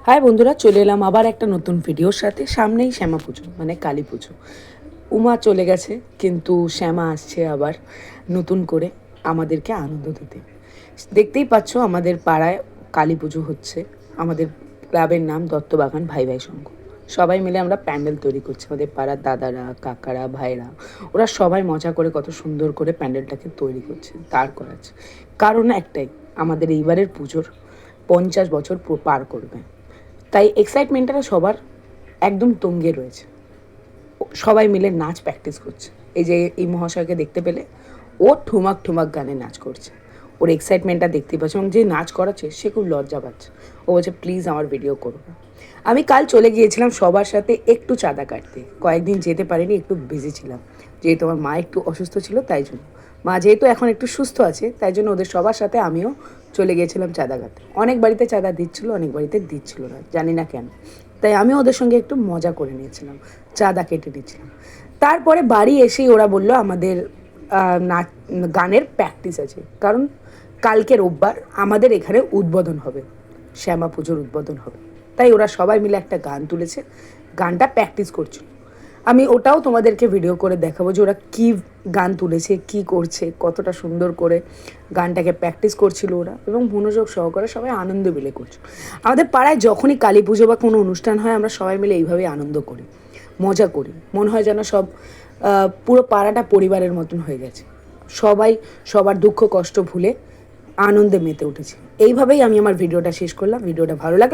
High বন্ধুরা, চলে এলাম আবার একটা নতুন ভিডিওর সাথে। সামনেই শ্যামা পুজো মানে কালী পুজো। উমা চলে গেছে, কিন্তু শ্যামা আসছে আবার নতুন করে আমাদেরকে আনন্দ দিতে। দেখতেই পাচ্ছ আমাদের পাড়ায় কালী পুজো হচ্ছে। আমাদের ক্লাবের নাম দত্তবাগান ভাই ভাই সংঘ। সবাই মিলে আমরা প্যান্ডেল তৈরি করছি। আমাদের পাড়ার দাদারা, কাকারা, ভাইরা, ওরা সবাই মজা করে কত সুন্দর করে প্যান্ডেলটাকে তৈরি করছে, দাঁড় করাচ্ছে। কারণ একটাই, আমাদের এইবারের পুজোর 50 বছর পার করবে। তাই এক্সাইটমেন্টটা সবার একদম তুঙ্গে রয়েছে। সবাই মিলে নাচ প্র্যাকটিস করছে। এই যে এই মহাশয়কে দেখতে পেলে, ও ঠুমাক ঠুমাক গানে নাচ করছে। ওর এক্সাইটমেন্টটা দেখতে পাচ্ছে, এবং যে নাচ করাচ্ছে সে খুব লজ্জা পাচ্ছে। ও বলছে, প্লিজ আমার ভিডিও করো না। আমি কাল চলে গিয়েছিলাম সবার সাথে একটু চাঁদা কাটতে। কয়েকদিন যেতে পারিনি, একটু বিজি ছিলাম, যেহেতু আমার মা একটু অসুস্থ ছিল। তাই জন্য মা যেহেতু এখন একটু সুস্থ আছে, তাই জন্য ওদের সবার সাথে আমিও চলে গিয়েছিলাম চাঁদা কাটতে। অনেক বাড়িতে চাঁদা দিচ্ছিল, অনেক বাড়িতে দিচ্ছিল না, জানি না কেন। তাই আমি ওদের সঙ্গে একটু মজা করে নিয়েছিলাম, চাঁদা কেটে নিয়েছিলাম। তারপরে বাড়ি এসেই ওরা বললো আমাদের নাচ গানের প্র্যাকটিস আছে, কারণ কালকে রোববার আমাদের এখানে উদ্বোধন হবে, শ্যামা পুজোর উদ্বোধন হবে। তাই ওরা সবাই মিলে একটা গান তুলেছে, গানটা প্র্যাকটিস করছিল। আমি ওটাও তোমাদেরকে ভিডিও করে দেখাবো যে ওরা কী গান তুলেছে, কী করছে, কতটা সুন্দর করে গানটাকে প্র্যাকটিস করছিল ওরা, এবং মনোযোগ সহকারে সবাই আনন্দ মিলে করছে। আমাদের পাড়ায় যখনই কালী পুজো বা কোনো অনুষ্ঠান হয়, আমরা সবাই মিলে এইভাবেই আনন্দ করি, মজা করি। মনে হয় যেন সব পুরো পাড়াটা পরিবারের মতন হয়ে গেছে। সবাই সবার দুঃখ কষ্ট ভুলে আনন্দে মেতে উঠেছে। এইভাবেই আমি আমার ভিডিওটা শেষ করলাম। ভিডিওটা ভালো লাগলে